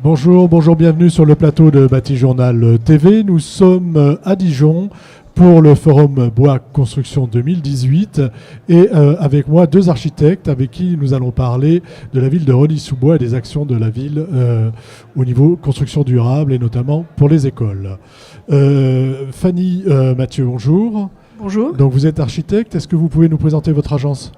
Bonjour, bienvenue sur le plateau de Bâti-Journal TV. Nous sommes à Dijon pour le Forum Bois Construction 2018 et avec moi deux architectes avec qui nous allons parler de la ville de Rosny-sous-Bois et des actions de la ville au niveau construction durable et notamment pour les écoles. Fanny Mathieu, bonjour. Bonjour. Donc vous êtes architecte, est-ce que vous pouvez nous présenter votre agence ?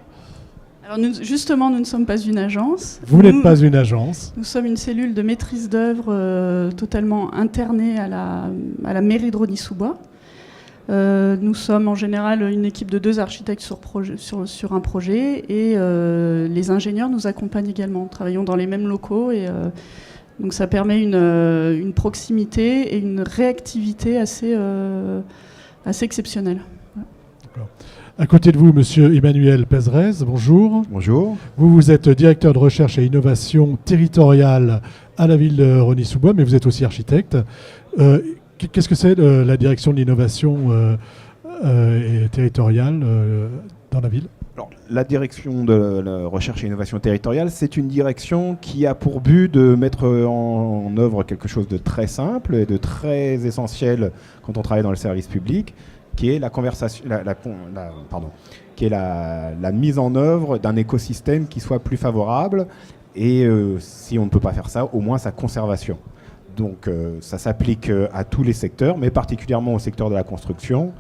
Alors nous ne sommes pas une agence. Vous n'êtes pas une agence. Nous sommes une cellule de maîtrise d'œuvre totalement internée à la mairie de Rosny-sous-Bois. Nous sommes en général une équipe de 2 architectes sur un projet et les ingénieurs nous accompagnent également. Nous travaillons dans les mêmes locaux et donc ça permet une proximité et une réactivité assez exceptionnelle. D'accord. À côté de vous, monsieur Emmanuel Pézerez, bonjour. Bonjour. Vous êtes directeur de recherche et innovation territoriale à la ville de Rosny-sous-Bois, mais vous êtes aussi architecte. Qu'est-ce que c'est la direction de l'innovation territoriale dans la ville ? Alors, la direction de la recherche et innovation territoriale, c'est une direction qui a pour but de mettre en œuvre quelque chose de très simple et de très essentiel quand on travaille dans le service public, qui est la mise en œuvre d'un écosystème qui soit plus favorable et si on ne peut pas faire ça, au moins sa conservation. Donc ça s'applique à tous les secteurs, mais particulièrement au secteur de la construction,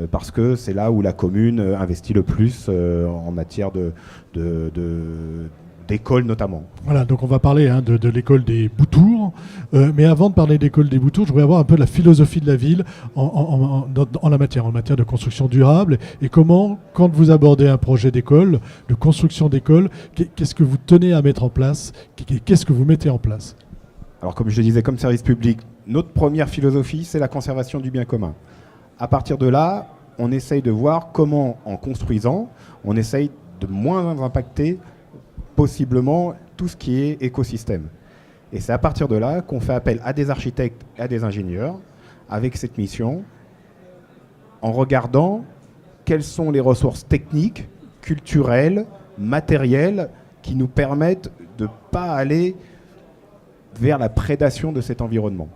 parce que c'est là où la commune investit le plus en matière d'école notamment. Voilà, donc on va parler de l'école des Boutours. Mais avant de parler de l'école des Boutours, je voudrais avoir un peu la philosophie de la ville en la matière, de construction durable. Et comment, quand vous abordez un projet d'école, de construction d'école, qu'est-ce que vous tenez à mettre en place ? Qu'est-ce que vous mettez en place ? Alors comme je le disais, comme service public, notre première philosophie, c'est la conservation du bien commun. À partir de là, on essaye de voir comment, en construisant, on essaye de moins impacter possiblement tout ce qui est écosystème. Et c'est à partir de là qu'on fait appel à des architectes et à des ingénieurs avec cette mission, en regardant quelles sont les ressources techniques, culturelles, matérielles, qui nous permettent de ne pas aller vers la prédation de cet environnement.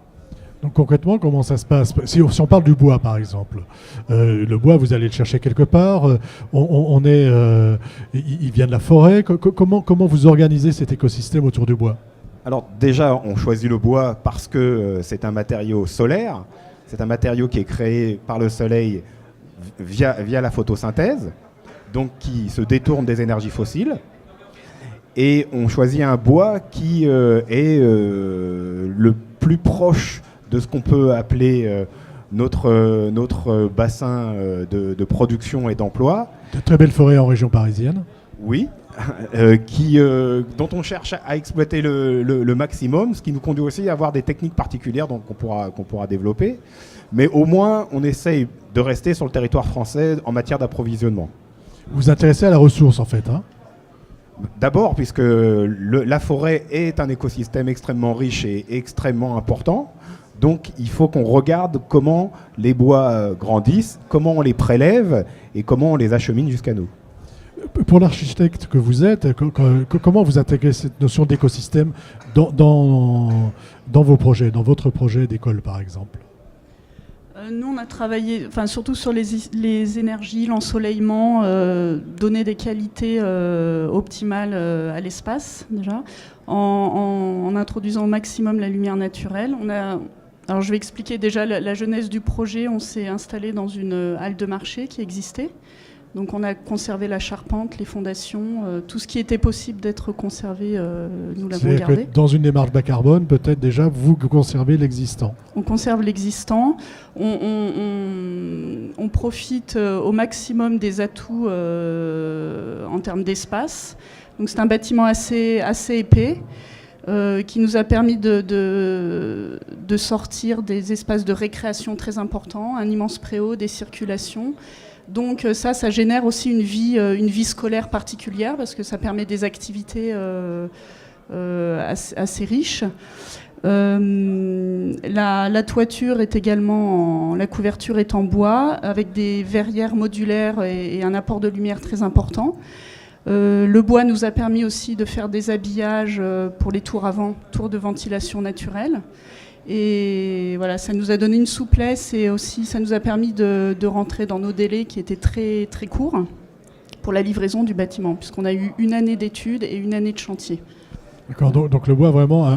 Donc concrètement, comment ça se passe ? Si on parle du bois, par exemple, le bois, vous allez le chercher quelque part, il vient de la forêt. Comment vous organisez cet écosystème autour du bois ? Alors déjà, on choisit le bois parce que c'est un matériau solaire, c'est un matériau qui est créé par le soleil via la photosynthèse, donc qui se détourne des énergies fossiles. Et on choisit un bois qui est le plus proche de ce qu'on peut appeler notre bassin de production et d'emploi. De très belles forêts en région parisienne. Oui, dont on cherche à exploiter le maximum, ce qui nous conduit aussi à avoir des techniques particulières qu'on pourra développer. Mais au moins, on essaye de rester sur le territoire français en matière d'approvisionnement. Vous vous intéressez à la ressource, en fait, D'abord, puisque la forêt est un écosystème extrêmement riche et extrêmement important. Donc, il faut qu'on regarde comment les bois grandissent, comment on les prélève et comment on les achemine jusqu'à nous. Pour l'architecte que vous êtes, comment vous intégrez cette notion d'écosystème dans vos projets, dans votre projet d'école, par exemple ? Nous, on a travaillé surtout sur les énergies, l'ensoleillement, donner des qualités optimales à l'espace, déjà, en introduisant au maximum la lumière naturelle. Alors, je vais expliquer déjà la genèse du projet. On s'est installé dans une halle de marché qui existait. Donc, on a conservé la charpente, les fondations, tout ce qui était possible d'être conservé, nous l'avons gardé. C'est-à-dire que dans une démarche bas carbone, peut-être déjà, vous conservez l'existant. On conserve l'existant. On profite au maximum des atouts en termes d'espace. Donc, c'est un bâtiment assez épais. Qui nous a permis de sortir des espaces de récréation très importants, un immense préau, des circulations. Donc ça génère aussi une vie scolaire particulière parce que ça permet des activités assez riches. La toiture est également, la couverture est en bois avec des verrières modulaires et un apport de lumière très important. Le bois nous a permis aussi de faire des habillages pour les tours avant, tours de ventilation naturelle. Et voilà, ça nous a donné une souplesse et aussi ça nous a permis de rentrer dans nos délais qui étaient très, très courts pour la livraison du bâtiment, puisqu'on a eu 1 année d'études et 1 année de chantier. D'accord, donc le bois vraiment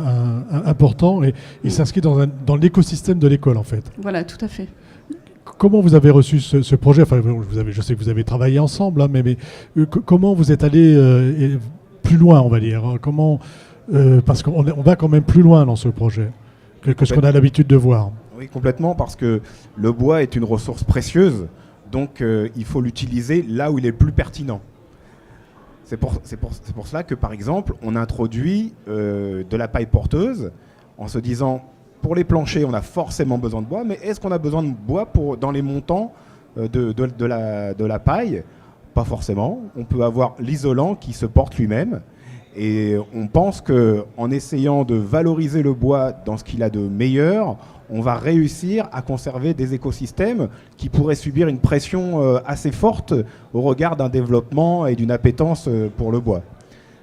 important et il s'inscrit dans l'écosystème de l'école en fait. Voilà, tout à fait. Comment vous avez reçu ce projet? Enfin, je sais que vous avez travaillé ensemble, hein, mais comment vous êtes allé plus loin, on va dire, hein, parce qu'on va quand même plus loin dans ce projet que ce qu'on a l'habitude de voir. Oui, complètement, parce que le bois est une ressource précieuse, donc il faut l'utiliser là où il est le plus pertinent. C'est pour cela que, par exemple, on a introduit de la paille porteuse en se disant, pour les planchers, on a forcément besoin de bois, mais est-ce qu'on a besoin de bois dans les montants de la paille? Pas forcément. On peut avoir l'isolant qui se porte lui-même. Et on pense qu'en essayant de valoriser le bois dans ce qu'il a de meilleur, on va réussir à conserver des écosystèmes qui pourraient subir une pression assez forte au regard d'un développement et d'une appétence pour le bois.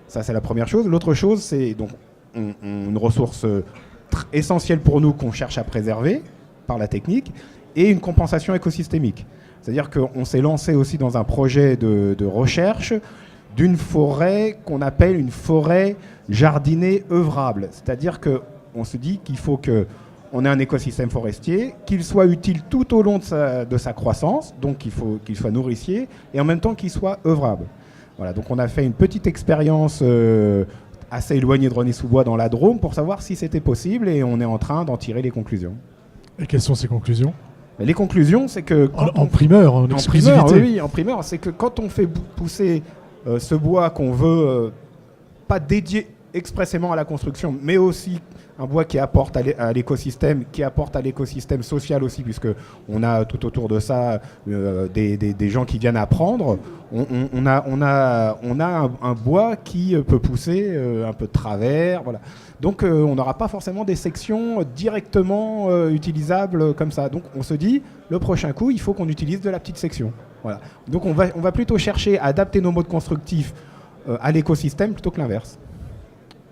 Ça, c'est la première chose. L'autre chose, c'est donc une ressource essentielle pour nous qu'on cherche à préserver par la technique et une compensation écosystémique. C'est-à-dire qu'on s'est lancé aussi dans un projet de recherche d'une forêt qu'on appelle une forêt jardinée œuvrable. C'est-à-dire qu'on se dit qu'il faut qu'on ait un écosystème forestier, qu'il soit utile tout au long de sa croissance, donc il faut qu'il soit nourricier, et en même temps qu'il soit œuvrable. Voilà, donc on a fait une petite expérience assez éloignée de Rosny-sous-Bois dans la Drôme pour savoir si c'était possible, et on est en train d'en tirer les conclusions. Et quelles sont ces conclusions ? Les conclusions, c'est que... En primeur, en exclusivité. Oui, en primeur, c'est que quand on fait pousser ce bois qu'on veut pas dédié expressément à la construction, mais aussi un bois qui apporte à l'écosystème, qui apporte à l'écosystème social aussi, puisque on a tout autour de ça des gens qui viennent apprendre. On a un bois qui peut pousser un peu de travers, voilà. Donc on n'aura pas forcément des sections directement utilisables comme ça. Donc on se dit, le prochain coup, il faut qu'on utilise de la petite section. Voilà. Donc on va plutôt chercher à adapter nos modes constructifs à l'écosystème plutôt que l'inverse.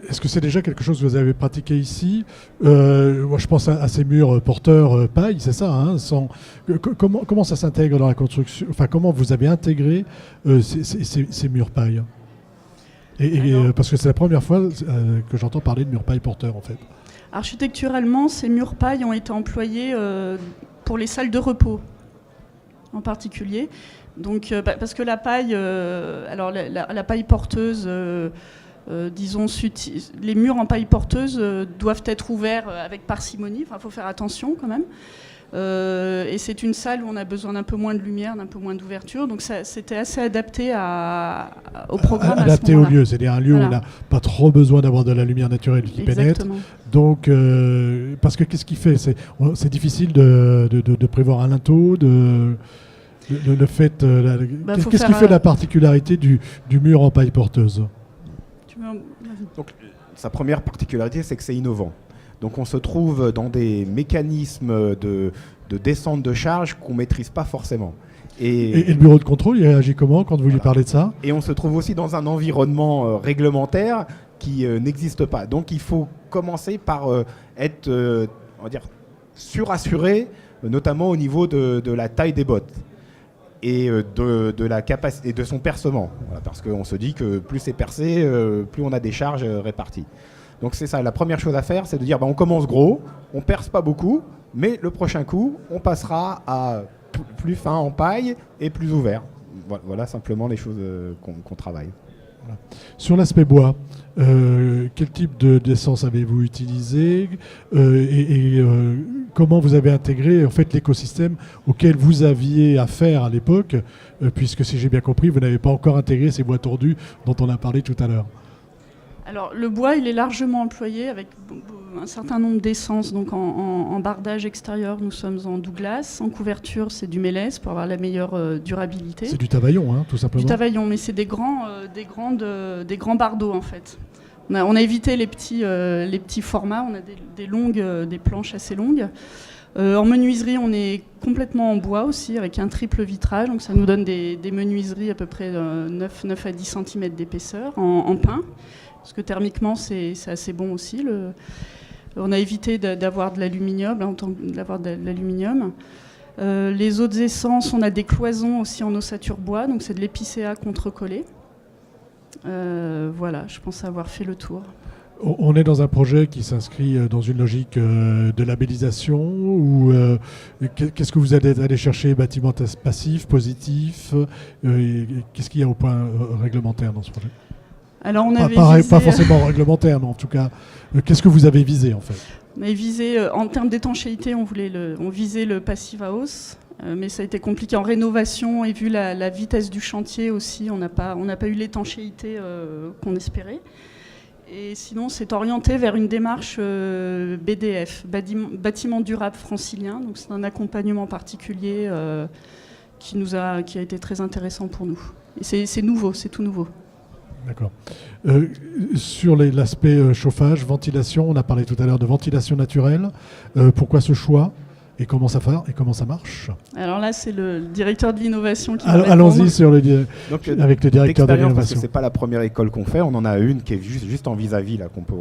Est-ce que c'est déjà quelque chose que vous avez pratiqué ici ? Moi, je pense à ces murs porteurs paille, c'est ça, hein, comment ça s'intègre dans la construction ? Enfin, comment vous avez intégré ces murs paille ? Parce que c'est la première fois que j'entends parler de murs paille porteurs, en fait. Architecturalement, ces murs paille ont été employés pour les salles de repos, en particulier. Donc, parce que la paille, la paille porteuse... disons, les murs en paille porteuse doivent être ouverts avec parcimonie. Enfin, il faut faire attention quand même. Et c'est une salle où on a besoin d'un peu moins de lumière, d'un peu moins d'ouverture. Donc c'était assez adapté au programme. Adapté au lieu, c'est-à-dire un lieu où on n'a pas trop besoin d'avoir de la lumière naturelle qui pénètre. Donc, parce que qu'est-ce qui fait ? C'est difficile de prévoir un linteau, le fait. Qu'est-ce qui fait la particularité du mur en paille porteuse ? Donc, sa première particularité, c'est que c'est innovant. Donc on se trouve dans des mécanismes de descente de charge qu'on ne maîtrise pas forcément. Et le bureau de contrôle, il réagit comment quand vous lui parlez de ça ? Et on se trouve aussi dans un environnement réglementaire qui n'existe pas. Donc il faut commencer par être on va dire, surassuré, notamment au niveau de la taille des bottes. Et de la capacité de son percement, voilà, parce qu'on se dit que plus c'est percé, plus on a des charges réparties. Donc c'est ça, la première chose à faire, c'est de dire on commence gros, on perce pas beaucoup, mais le prochain coup, on passera à plus fin en paille et plus ouvert. Voilà simplement les choses qu'on travaille. Voilà. Sur l'aspect bois, quel type d'essence avez-vous utilisé comment vous avez intégré en fait l'écosystème auquel vous aviez affaire à l'époque, puisque si j'ai bien compris, vous n'avez pas encore intégré ces bois tordus dont on a parlé tout à l'heure. Alors le bois, il est largement employé avec un certain nombre d'essences. Donc en bardage extérieur, nous sommes en Douglas. En couverture, c'est du Mélèze pour avoir la meilleure durabilité. C'est du Tavaillon, hein, tout simplement. Du Tavaillon, mais c'est des grands bardeaux en fait. On a évité les petits formats. On a des planches assez longues. En menuiserie, on est complètement en bois aussi, avec un triple vitrage. Donc ça nous donne des menuiseries à peu près 9 à 10 cm d'épaisseur en pin. Parce que thermiquement, c'est assez bon aussi. On a évité d'avoir de l'aluminium, les autres essences, on a des cloisons aussi en ossature bois. Donc c'est de l'épicéa contre-collé. Voilà, je pense avoir fait le tour. On est dans un projet qui s'inscrit dans une logique de labellisation ou qu'est-ce que vous allez aller chercher, bâtiment passif, positif, qu'est-ce qu'il y a au point réglementaire dans ce projet? Alors on avait pas forcément réglementaire, mais en tout cas, qu'est-ce que vous avez visé en fait? On avait visé, en termes d'étanchéité, on visait le Passive House, mais ça a été compliqué en rénovation et vu la vitesse du chantier aussi, on n'a pas eu l'étanchéité qu'on espérait. Et sinon, c'est orienté vers une démarche BDF, bâtiment durable francilien. Donc c'est un accompagnement particulier qui a été très intéressant pour nous. Et c'est nouveau, c'est tout nouveau. D'accord. Sur l'aspect chauffage, ventilation, on a parlé tout à l'heure de ventilation naturelle. Pourquoi ce choix et comment ça marche? Alors là, c'est le directeur de l'innovation qui va allons-y avec le directeur de l'innovation. Ce n'est pas la première école qu'on fait. On en a une qui est juste en vis-à-vis, là, qu'on peut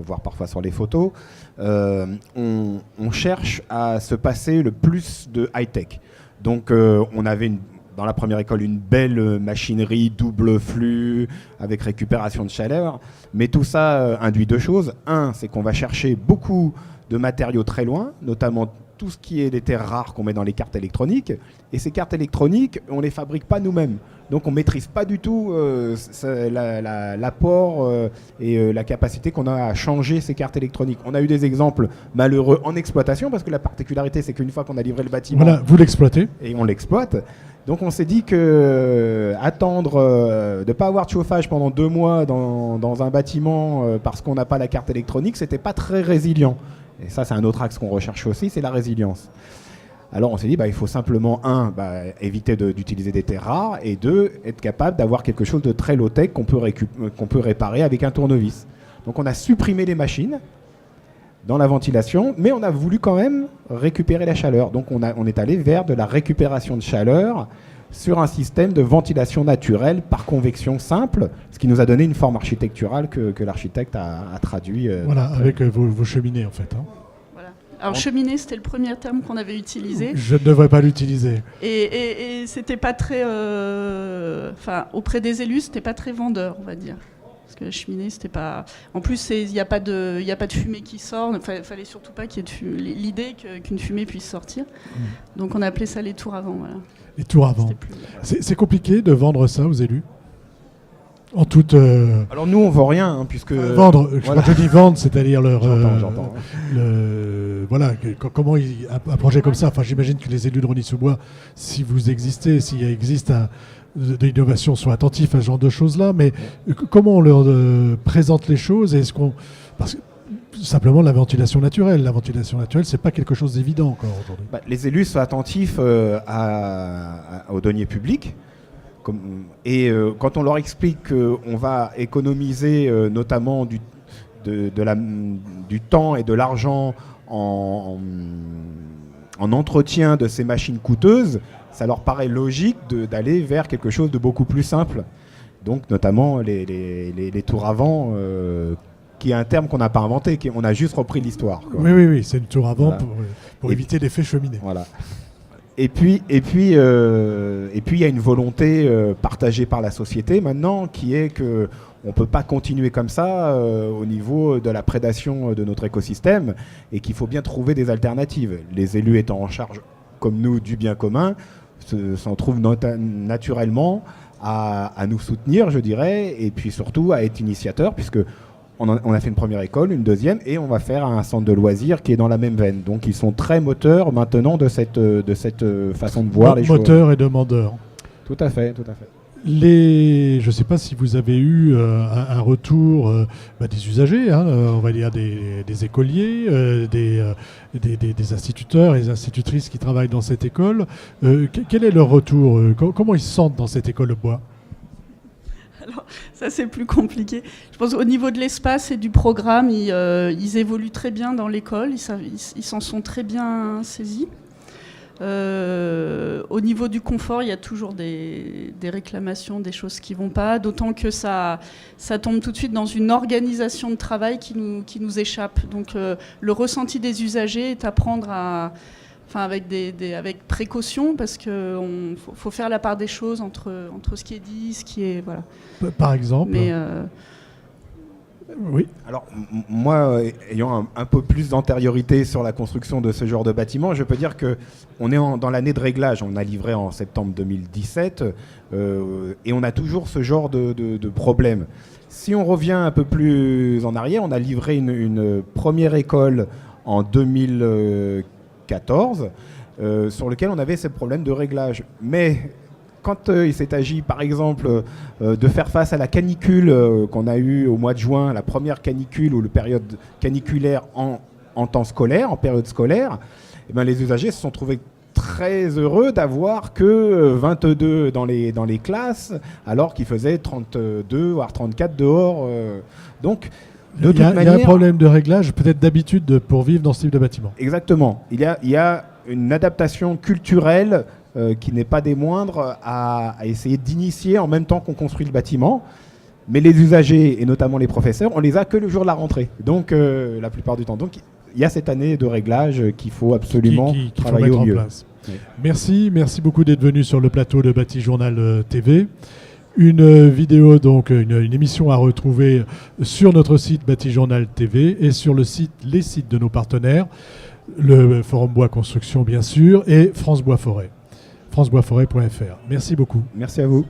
voir parfois sur les photos. On cherche à se passer le plus de high-tech. Donc, on avait dans la première école une belle machinerie double flux avec récupération de chaleur. Mais tout ça induit deux choses. Un, c'est qu'on va chercher beaucoup de matériaux très loin, notamment tout ce qui est des terres rares qu'on met dans les cartes électroniques. Et ces cartes électroniques, on ne les fabrique pas nous-mêmes. Donc on ne maîtrise pas du tout l'apport et la capacité qu'on a à changer ces cartes électroniques. On a eu des exemples malheureux en exploitation, parce que la particularité, c'est qu'une fois qu'on a livré le bâtiment... Voilà, vous l'exploitez. Et on l'exploite. Donc on s'est dit que attendre de ne pas avoir de chauffage pendant 2 mois dans un bâtiment parce qu'on n'a pas la carte électronique, c'était pas très résilient. Et ça, c'est un autre axe qu'on recherche aussi, c'est la résilience. Alors on s'est dit, il faut simplement, éviter d'utiliser des terres rares, et 2, être capable d'avoir quelque chose de très low-tech qu'on peut réparer avec un tournevis. Donc on a supprimé les machines dans la ventilation, mais on a voulu quand même récupérer la chaleur. Donc on est allé vers de la récupération de chaleur sur un système de ventilation naturelle par convection simple, ce qui nous a donné une forme architecturale que l'architecte a traduit. Voilà, avec vos cheminées en fait. Hein. Voilà. Alors cheminée, c'était le premier terme qu'on avait utilisé. Je ne devrais pas l'utiliser. Et c'était pas très... auprès des élus, c'était pas très vendeur, on va dire. Parce que la cheminée, c'était pas... En plus, il n'y a pas de fumée qui sort. Il fallait surtout pas qu'il y ait l'idée qu'une fumée puisse sortir. Donc on a appelé ça les tours avant. Voilà. Les tours avant. C'est compliqué de vendre ça aux élus en toute... Alors nous, on vend rien, puisque... Vendre, voilà. Quand je dis vendre, c'est-à-dire leur... J'entends. Voilà, comment un projet comme ça, j'imagine que les élus de Rosny-sous-Bois, si vous existez, s'il existe de l'innovation, sont attentifs à ce genre de choses-là, mais comment on leur présente les choses? Parce que simplement la ventilation naturelle, c'est pas quelque chose d'évident encore aujourd'hui. Les élus sont attentifs aux deniers publics. Quand on leur explique qu'on va économiser notamment du temps et de l'argent en entretien de ces machines coûteuses, ça leur paraît logique d'aller vers quelque chose de beaucoup plus simple. Donc notamment les tours avant, qui est un terme qu'on n'a pas inventé, on a juste repris l'histoire. Oui, c'est une tour avant, voilà. pour éviter l'effet cheminée. Voilà. Et puis il y a une volonté partagée par la société maintenant, qui est que on ne peut pas continuer comme ça au niveau de la prédation de notre écosystème, et qu'il faut bien trouver des alternatives. Les élus étant en charge, comme nous, du bien commun, s'en trouvent naturellement à nous soutenir, je dirais, et puis surtout à être initiateurs, puisque on a fait une première école, une deuxième, et on va faire un centre de loisirs qui est dans la même veine. Donc ils sont très moteurs maintenant de cette façon de voir les choses. Moteurs et demandeurs. Tout à fait. Je ne sais pas si vous avez eu un retour des usagers, on va dire des écoliers, des instituteurs et des institutrices qui travaillent dans cette école. Quel est leur retour? Comment ils se sentent dans cette école de bois? Alors, ça, c'est plus compliqué. Je pense qu'au niveau de l'espace et du programme, ils évoluent très bien dans l'école. Ils s'en sont très bien saisis. Au niveau du confort, il y a toujours des réclamations, des choses qui ne vont pas, d'autant que ça tombe tout de suite dans une organisation de travail qui nous échappe. Donc le ressenti des usagers est à prendre avec précaution, parce qu'il faut faire la part des choses entre ce qui est dit, ce qui est... Voilà. Par exemple. Mais, oui. Alors, moi, ayant un peu plus d'antériorité sur la construction de ce genre de bâtiment, je peux dire qu'on est dans l'année de réglage. On a livré en septembre 2017 et on a toujours ce genre de problème. Si on revient un peu plus en arrière, on a livré une première école en 2014 sur lequel on avait ces problèmes de réglage. Mais quand il s'est agi, par exemple, de faire face à la canicule qu'on a eue au mois de juin, la première canicule ou la période caniculaire en temps scolaire, en période scolaire, eh ben, les usagers se sont trouvés très heureux d'avoir que 22 dans les classes, alors qu'il faisait 32 voire 34 dehors. Donc, de toute manière, il y a un problème de réglage, peut-être d'habitude pour vivre dans ce type de bâtiment. Exactement. Il y a une adaptation culturelle qui n'est pas des moindres à essayer d'initier en même temps qu'on construit le bâtiment. Mais les usagers, et notamment les professeurs, on les a que le jour de la rentrée. Donc, la plupart du temps. Donc, il y a cette année de réglage qu'il faut absolument travailler au mieux. Oui. Merci beaucoup d'être venu sur le plateau de Batijournal TV. Une vidéo, donc une émission à retrouver sur notre site Batijournal TV et sur les sites de nos partenaires, le Forum Bois Construction bien sûr, et France Bois Forêt, franceboisforêt.fr. Merci beaucoup. Merci à vous.